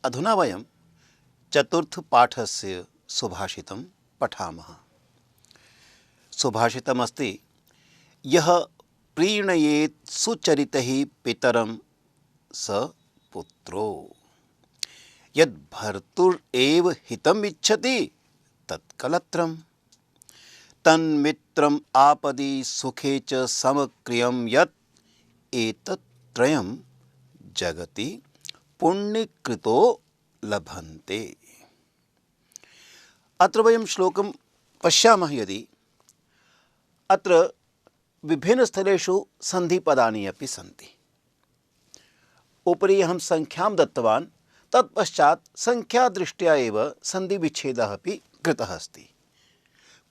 अधुना वयं चतुर्थपाठस्य सुभाषितं पठामः। सुभाषितमस्ति यः प्रीणयेत् सुचरितैः पितरं स पुत्रो। यद् भर्तुरेव हितम् इच्छति तत्कलत्रम् तन्मित्रम् आपदि सुखे च समक्रियं यत् एतत्त्रयं जगति पुण्यकृतो लभन्ते। अत्र वयं श्लोकं पश्यामः यदि अत्र विभिन्नस्थलेषु सन्धिपदानि अपि सन्ति। उपरि अहं संख्यां दत्तवान्, तत्पश्चात् संख्यादृष्ट्या एव सन्धिविच्छेदः अपि कृतः अस्ति।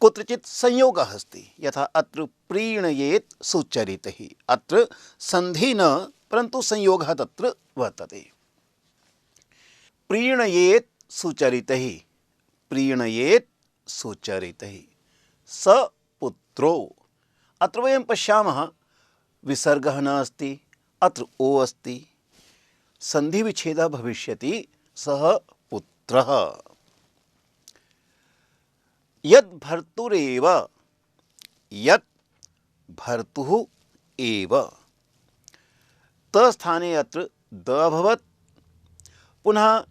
कुत्रचित् संयोगः अस्ति, यथा अत्र प्रीणयेत् सुचरितैः, अत्र सन्धि न परन्तु संयोगः तत्र वर्तते। प्रीणयेत् सुचरितैः, प्रीणयेत् सुचरितैः स पुत्रो। अत्र वयं पश्यामः विसर्गः न अस्ति, अत्र ओ अस्ति, सन्धिविच्छेदः भविष्यति, सः पुत्रः। यद् भर्तुरेव, यत् भर्तुः एव, तस्थाने अत्र द अभवत्, पुनः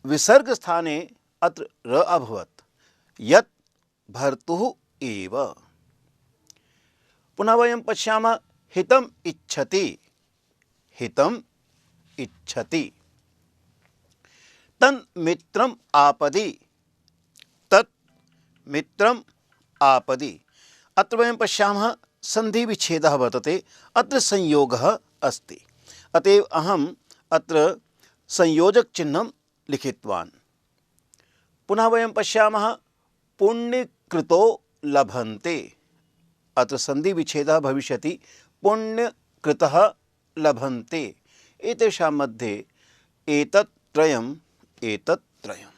विसर्गस्थाने अत्र र अभवत्, यत् भर्तुः एव। पुनः वयं पश्यामः हितम् इच्छति, हितम् इच्छति, तन्मित्रम् आपदि, तत् मित्रम् आपदि। अत्र वयं पश्यामः सन्धिविच्छेदः वर्तते, अत्र संयोगः अस्ति, अतएव अहम् अत्र संयोजकचिह्नं लिखितवान्। पुनः वयं पश्यामः पुण्यकृतो लभन्ते, अत्र सन्धिविच्छेदः भविष्यति, पुण्यकृतः लभन्ते। एतेषां मध्ये एतत्त्रयम्, एतत्त्रयम्।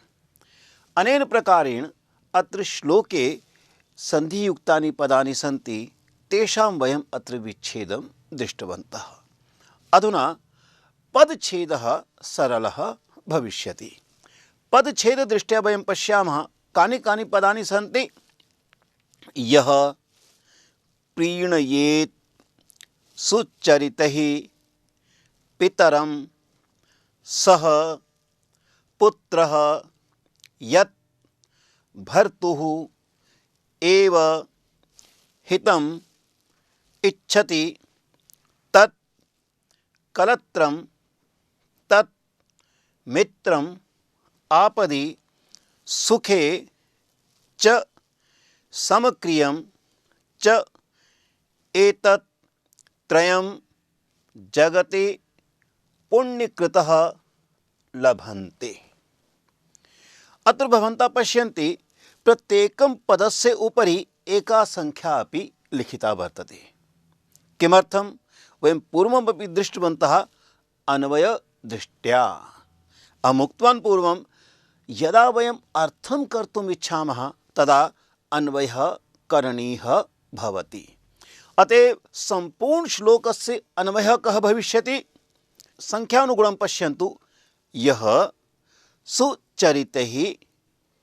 अनेन प्रकारेण अत्र श्लोके सन्धियुक्तानि पदानि सन्ति, तेषां वयम् अत्र विच्छेदं दृष्टवन्तः। अधुना पदच्छेदः सरलः भविष्यति। पदच्छेददृष्ट्या वयं पश्यामः कानि कानि पदानि सन्ति। यः प्रीणयेत् सुचरितैः पितरं सः पुत्रः यत् भर्तुः एव हितम् इच्छति तत् कलत्रं तत् मित्रम् आपदि सुखे च समक्रियं च एतत् त्रयं जगति पुण्यकृतः लभन्ते। अत्र भवन्तः पश्यन्ति प्रत्येकं पदस्य उपरि एका संख्या अपि लिखिता वर्तते। किमर्थं? वयं पूर्वमपि दृष्टवन्तः अन्वयदृष्ट्या। अहम् उक्तवान् पूर्वं, यदा वयम् अर्थं कर्तुम् इच्छामः तदा अन्वयः करणीयः भवति। अतएव सम्पूर्ण श्लोकस्य अन्वयः कः भविष्यति? संख्यानुगुणं पश्यन्तु। यः सुचरितैः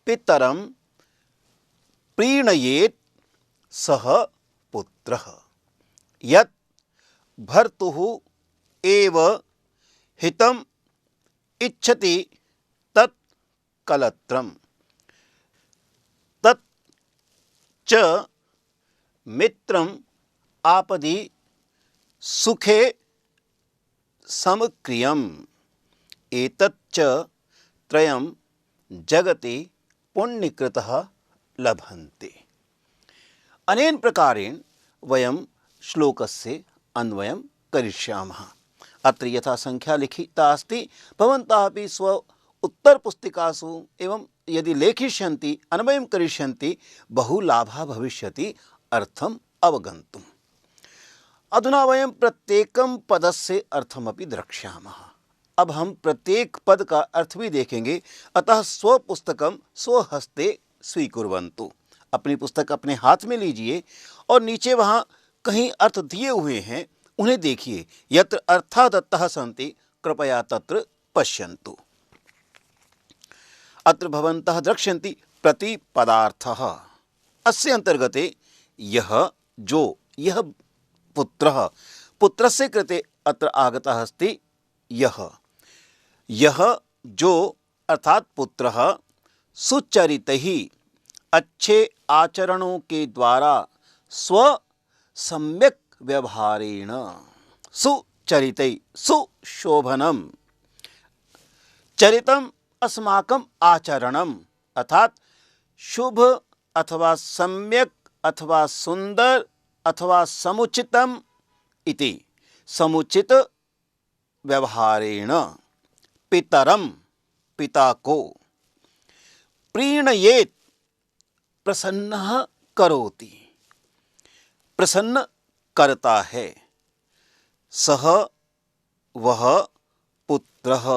पितरं प्रीणयेत् सः पुत्रः यत् भर्तुः एव हितम् इच्छति तत् कलत्रम् तत् च मित्रम् आपदि सुखे समक्रियम् एतत् च त्रयं जगति पुण्यकृतः लभन्ते। अनेन प्रकारेण वयं श्लोकस्य अन्वयं करिष्यामः। अत्र यथा संख्या लिखिता अस्ति, भवन्तः अपि स्व उत्तरपुस्तिकासु एवं यदि लेखिष्यन्ति, अन्वयं करिष्यन्ति, बहु लाभः भविष्यति अर्थम् अवगन्तुम्। अधुना वयं प्रत्येकं पदस्य अर्थमपि द्रक्ष्यामः। अब हम प्रत्येक पद का अर्थ भी देखेंगे, अतः स्वपुस्तकं स्वहस्ते स्वीकुर्वन्तु। अपनी पुस्तक अपने हाथ में लीजिए और नीचे वहाँ कहीं अर्थ दिए हुए हैं, उन्हें देखिए। यत्र अर्था दत्तः सन्ति कृपया तत्र पश्यन्तु। अत्र भवन्तः द्रक्ष्यन्ति प्रतिपदार्थः। अस्य अंतर्गते यः पुत्रः, पुत्रस्य कृते अत्र आगतः अस्ति यः जो अर्थात पुत्रः सुचरितैः अच्छे आचरणों के द्वारा स्व सम्यक व्यवहारेण, सुचरितैः सुशोभनम, चरितम अस्माकं आचरणम अर्थात शुभ अथवा सम्यक अथवा सुंदर अथवा समुचितम इति समुचित व्यवहारेण पितरम, पिता को, प्रीणयेत प्रसन्नः करोति, प्रसन्न करता है, सह वह पुत्रः,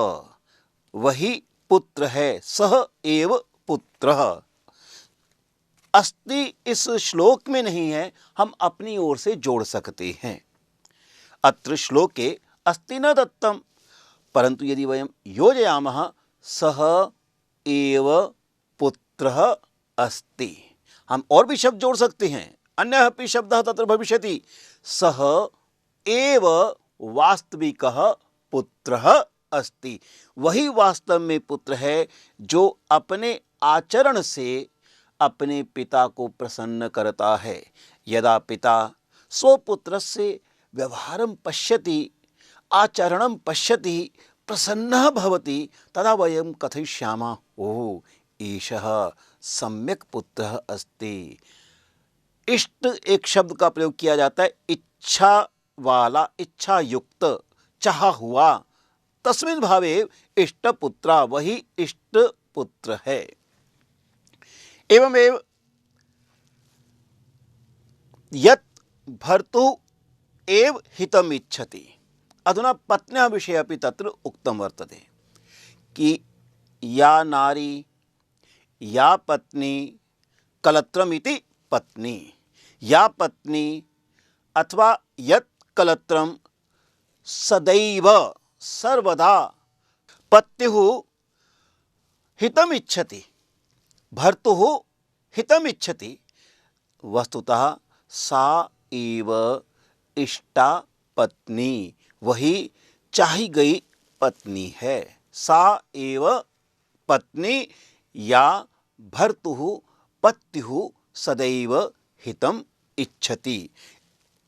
वही पुत्र है, सह एव पुत्रः। अस्ति इस श्लोक में नहीं है, हम अपनी ओर से जोड़ सकते हैं। अत्र श्लोके अस्ति न दत्तम, परंतु यदि वयं योजयामः सह एव पुत्रः अस्ति, हम और भी शब्द जोड़ सकते हैं। अन्यः अपि शब्दः तत्र भविष्यति, सह एव वास्तविकः पुत्रः अस्ति, वही वास्तव में पुत्र है जो अपने आचरण से अपने पिता को प्रसन्न करता है। यदा पिता स्वपुत्रस्य व्यवहारं पश्यति, आचरणं पश्यति, प्रसन्नः भवति, तदा वयं कथयिष्यामः ओ एषः सम्यक् पुत्रः अस्ति। इष्ट एक शब्द का प्रयोग किया जाता है, इच्छा वाला, इच्छा युक्त, चाहा हुआ, तस्मिन् भावे इष्ट पुत्रा, वही इष्ट पुत्र है। एवमेव यत् भर्तुः एव हितम् इच्छति। अधुना पत्न्याः विषये अपि तत्र उक्तं वर्तते कि या नारी, या पत्नी, कलत्रम् इति पत्नी, या पत्नी अथवा यत् कलत्रं सदैव सर्वदा पत्युः हितम् इच्छति, भर्तुः हितम् इच्छति, वस्तुतः सा एव इष्टा पत्नी, वही चाही गई पत्नी है। सा एव पत्नी या भर्तुः पत्युः सदैव हितम् इच्छति,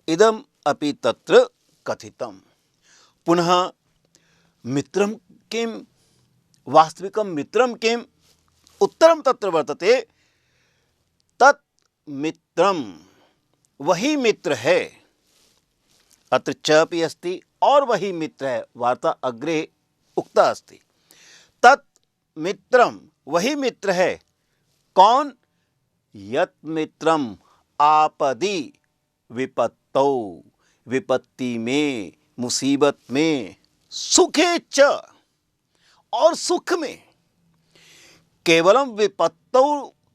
इदम् अपि तत्र कथितम्। पुनः मित्रं किं, वास्तविकं मित्रं किम्, उत्तरं तत्र वर्तते, तत् मित्रं, वही मित्र है। अत्र च अपि अस्ति और वही मित्र है, वार्ता अग्रे उक्ता अस्ति। तत् मित्रं, वही मित्र है। कौन? यत् मित्रम आपदि विपत्तौ, विपत्ति में, मुसीबत में, सुखे च, और सुख में। केवलम विपत्तौ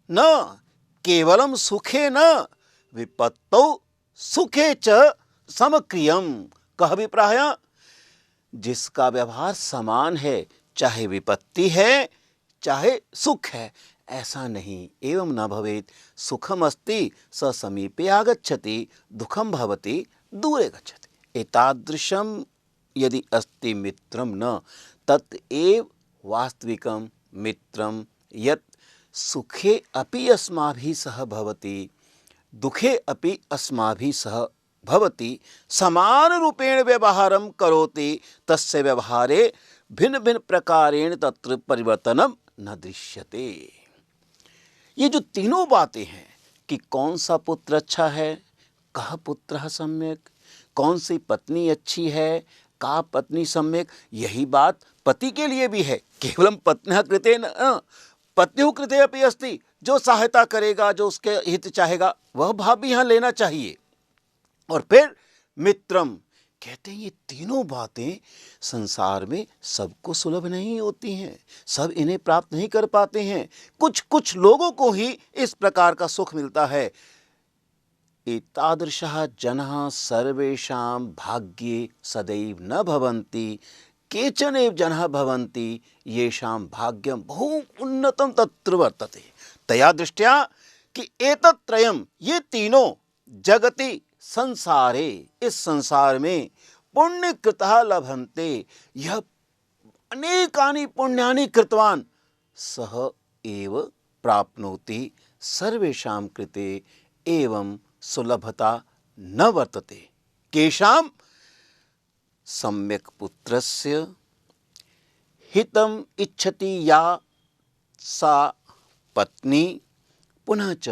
न, केवलम सुखे न, विपत्तौ सुखे च समक्रियम। कह अभिप्राय, जिसका व्यवहार समान है, चाहे विपत्ति है चाहे सुख है, ऐसा नहीं। एवं न भवेत्, सुखम अस्ति स समीपे आगच्छति, दुखम भवति दूरे गच्छति। एतादृशं यदि अस्ति मित्रं न, तत् एव वास्तविकं मित्रं, यत् सुखे अपि अस्माभिः सह भवति, दुखे अपि अस्माभिः सह भवति, समान रूपेण व्यवहारं करोति, तस्य व्यवहारे भिन्न भिन्न प्रकारेण तत्र परिवर्तनम न दृश्यते। ये जो तीनों बातें हैं कि कौन सा पुत्र अच्छा है, कः पुत्रः सम्यक्, कौन सी पत्नी अच्छी है, का पत्नी सम्यक्, यही बात पति के लिए भी है। केवलम पत्न्याः कृते न, पत्युः कृते अपि अस्ति। जो सहायता करेगा, जो उसके हित चाहेगा, वह भाव भी यहाँ लेना चाहिए। और फिर मित्रम, कहते हैं ये तीनों बातें संसार में सबको सुलभ नहीं होती हैं, सब इन्हें प्राप्त नहीं कर पाते हैं। कुछ कुछ लोगों को ही इस प्रकार का सुख मिलता है। एतादृशः जनः सर्वेषां भाग्ये सदैव न भवन्ति, केचन एव जनाः भवन्ति येषां भाग्यं बहु उन्नतं तत्र वर्तते। तया दृष्ट्या कि एतत्त्रयं ये तीनों जगति संसारे इस संसार में पुण्यकृतः लभन्ते। यह अनेकानि पुण्यानि कृतवान् सः एव प्राप्नोति। सर्वेषां कृते एवं सुलभता न वर्तते। केषां सम्यक् पुत्रस्य हितम् इच्छति या सा पत्नी, पुनः च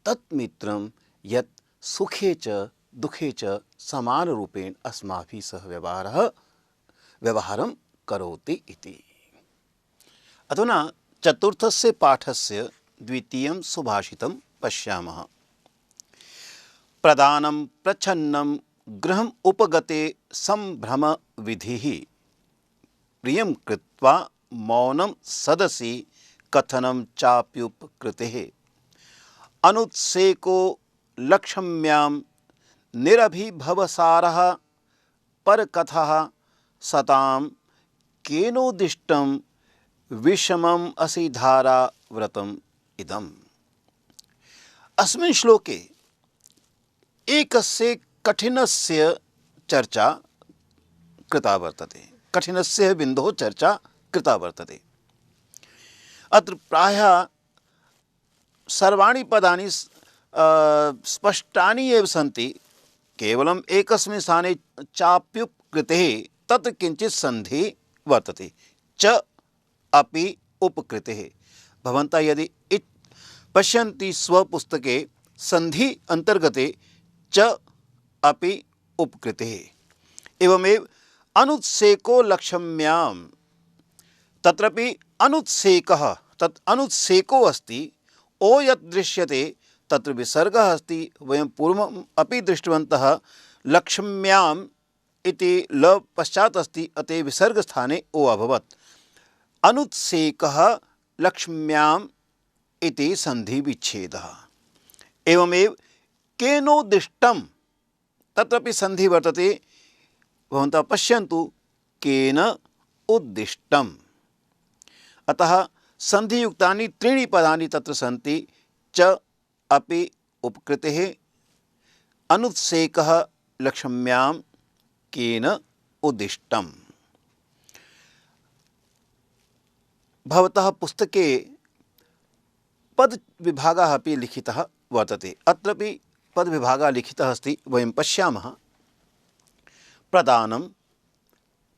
तत्मित्रं यत् सुखे च दुखे च समानरूपेण अस्माभिः सह व्यवहारं करोति इति। अधुना चतुर्थस्य पाठस्य द्वितीयं सुभाषितं पश्यामः। प्रदानं प्रच्छन्नं गृहम् उपगते सम्भ्रम विधिः, प्रियं कृत्वा मौनं सदसि कथनं चाप्युपकृतेः, अनुत्सेको लक्ष्म्यां निरभिभवसारः, परकथः सतां केनोदिष्टं, विषमम् असि धारा व्रतम् इदम्। अस्मिन् श्लोके एकस्य कठिनस्य चर्चा कृता वर्तते। कठिनस्य बिन्दोः चर्चा कृता वर्तते। अत्र प्रायः सर्वाणि पदानि स्पष्टानि एव सन्ति। केवलम् एकस्मिन् स्थाने चाप्युपकृतेः तत्र किञ्चित् सन्धिः वर्तते। च अपि उपकृतेः। भवन्तः यदि पश्यन्ति स्वपुस्तके सन्धि अंतर्गते च अपि उपकृतेः। एवमेव अनुत्सेको लक्ष्म्यां, तत्रपि अनुत्सेकः, तत् अनुत्सेको अस्ति। ओ यत् दृश्यते तत्र विसर्गः अस्ति। वयं पूर्वम् अपि दृष्टवन्तः लक्ष्म्याम् इति ल पश्चात् अस्ति, अतः विसर्गस्थाने ओ अभवत्। अनुत्सेकः लक्ष्म्याम् इति सन्धि विच्छेदः। एवमेव केनोदिष्टं, तत्रापि सन्धि वर्तते। भवन्तः पश्यन्तु केन उद्दिष्टम्। अतः सन्धियुक्तानि त्रीणि पदानि तत्र सन्ति। च अपि उपकृतेः, अनुत्सेकः लक्ष्म्यां, केन उद्दिष्टम्। भवतः पुस्तके पदविभागः अपि लिखितः वर्तते। अत्रापि पदविभागः लिखितः अस्ति। वयं पश्यामः। प्रदानं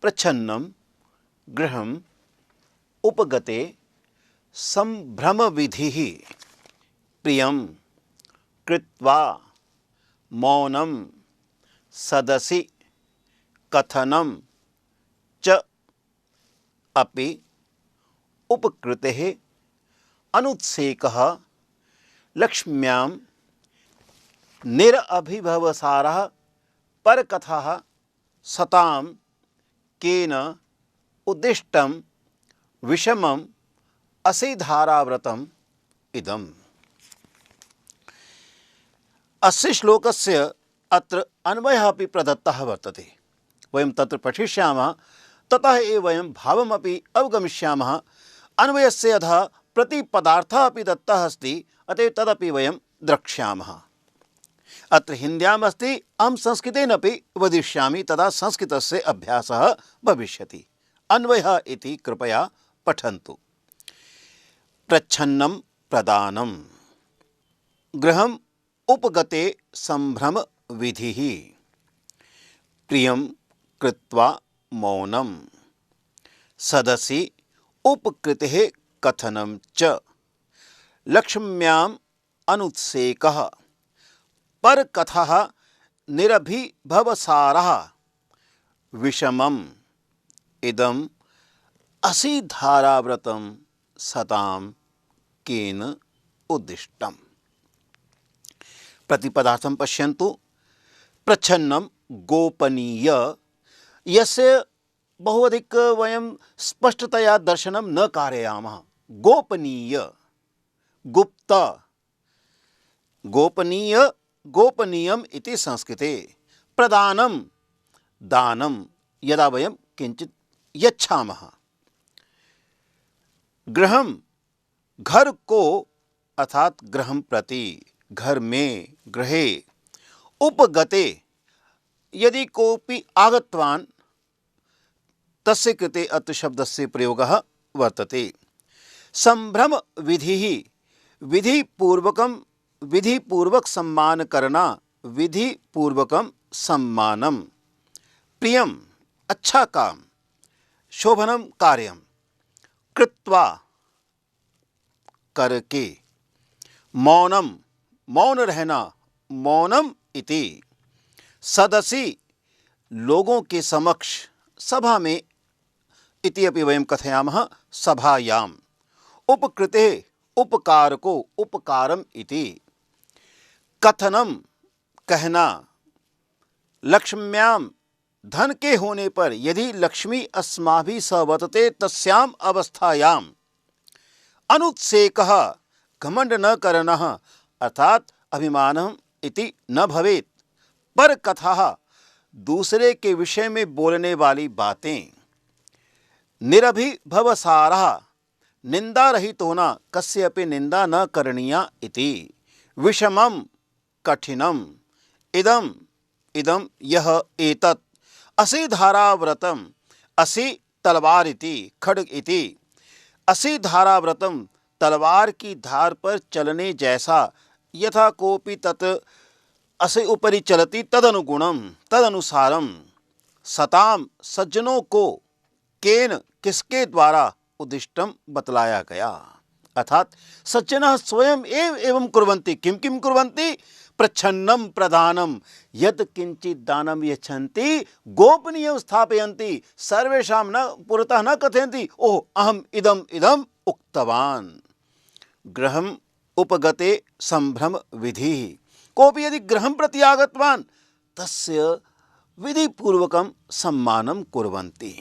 प्रच्छन्नं गृहम् उपगते सम्भ्रमविधिः, प्रियं कृत्वा मौनं सदसि कथनं च अपि उपकृतेः, अनुत्सेकः लक्ष्म्यां निरभिभवसारः, परकथः सतां केन उद्दिष्टं, विषमम् असि धाराव्रतम् इदम्। अस्य श्लोकस्य अत्र अन्वयः अपि प्रदत्तः वर्तते। वयं तत्र पठिष्यामः, ततः एव वयं भावमपि अवगमिष्यामः। अन्वयस्य अधः प्रतिपदार्थः अपि दत्तः अस्ति, अतः तदपि वयं द्रक्ष्यामः। अत्र हिन्द्याम् अस्ति, अहं संस्कृतेनापि वदिष्यामि, तदा संस्कृतस्य अभ्यासः भविष्यति। अन्वयः इति कृपया पठन्तु। प्रच्छन्नं प्रदानं, गृहम् उपगते सम्भ्रम विधिः, प्रियं कृत्वा मौनं, सदसि उपकृतेः कथनं च, लक्ष्म्याम् अनुत्सेकः, परकथः निरभिभवसारः, विषमम् इदम् असि धाराव्रतं, सतां केन उद्दिष्टम्। प्रतिपदार्थं पश्यन्तु। प्रच्छन्नं गोपनीय, यस्य बहु अधिक वयं स्पष्टतया दर्शनं न कारयामः। गोपनीय, गुप्त, गोपनीय, गोपनीयम् इति संस्कृते। प्रदानं, दानं, यदा वयं किञ्चित् यच्छामः। गृहम घर को अर्थात गृहम प्रति घर में गृहे उपगते यदि कोऽपि आगतवान् तस्य कृते अत्र शब्दस्य प्रयोगः वर्तते। संभ्रम विधिः विधिपूर्वक सम्मान करना विधिपूर्वकम सम्मानम। प्रियम अच्छा काम, शोभनम कार्यम, कृत्वा करके, मौनम मौन रहना मौनम इति, सदसि लोगों के समक्ष सभा में, इति अपि वयं कथयामः सभायाम, उपकृते उपकार को उपकारम इति, कथनम कहना, लक्ष्म्याम धन के होने पर यदि लक्ष्मी अस्माभिः सह वर्तते तस्याम अवस्थायाम, अनुत्सेकः घमंड न करना अर्थात अभिमानम इति न भवेत, पर कथा दूसरे के विषय में बोलने वाली बातें, निरभिभवसारः निंदा रहित होना, कस्यापि निंदा न करणीया इति, विषमम कठिनम, इदम इदम यह एतत्, असि धाराव्रतम, असि तलवार इति, खड्ग इति, असि धाराव्रतम तलवार की धार पर चलने जैसा, यथा कोपि तत् असि उपरि चलति तदनुगुणम तदनुसारम, सताम सज्जनों को, केन किसके द्वारा, उद्दिष्टम बतलाया गया। अर्थात सज्जनः स्वयं एवं कुर्वन्ति, किं किं कुर्वन्ति, प्रच्छन्नम प्रदानम, यत् किंचित दानम यच्छन्ति गोपनीय स्थापयन्ति, सर्वेषां न पुरतः न कथयन्ति ओह अहम इदम इदम उक्तवान्। गृहम उपगते संभ्रम विधि, कोऽपि यदि गृहं प्रति आगतवान् तस्य विधिपूर्वकं सम्मानं कुर्वन्ति।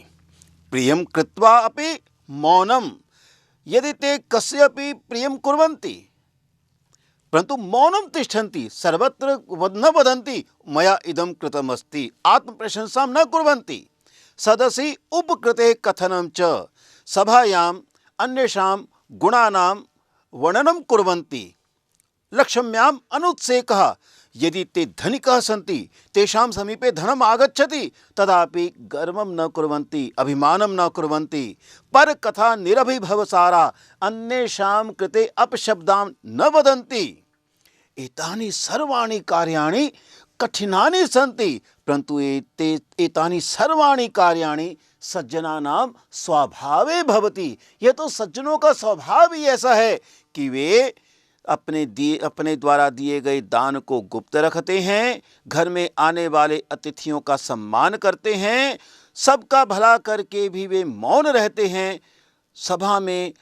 प्रियं कृत्वा अपि मौनम, यदि ते कस्यापि प्रियं कुर्वन्ति परंतु मौनम तिष्ठन्ति, सर्वत्र न वदन्ति मया इदं कृतमस्ति, आत्मप्रशंसां न कुर्वन्ति। सदसि उपकृते कथनं च, सभायाम् अन्येषां गुणानां वर्णनं कुर्वन्ति। लक्ष्म्याम् अनुत्सेकः, यदि ते धनिकाः सन्ति तेषां समीपे धनम् आगच्छति तदापि गर्वं न कुर्वन्ति, अभिमानं न कुर्वन्ति। पर कथा निरभिभवसारा, अन्येषां कृते अपशब्दां न वदन्ति। एतानि सर्वाणि कार्याणि कठिनानि सन्ति, परन्तु एतानि सर्वाणि कार्याणि सज्जनानां स्वभावे भवति। यह तो सज्जनों का स्वभाव ही ऐसा है कि वे अपने द्वारा दिए गए दान को गुप्त रखते हैं, घर में आने वाले अतिथियों का सम्मान करते हैं, सबका भला करके भी वे मौन रहते हैं, सभा में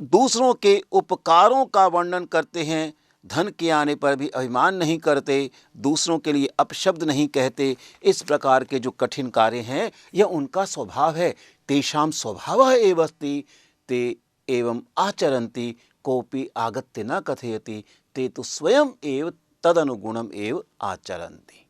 दूसरों के उपकारों का वर्णन करते हैं, धन के आने पर भी अभिमान नहीं करते, दूसरों के लिए अपशब्द नहीं कहते। इस प्रकार के जो कठिन कार्य हैं यह उनका स्वभाव है। तेषां स्वभावः एव अस्ति, ते एवं आचरन्ति, कोऽपि आगत्य न कथयति, ते तु स्वयं एव तदनुगुणम् एव आचरन्ति।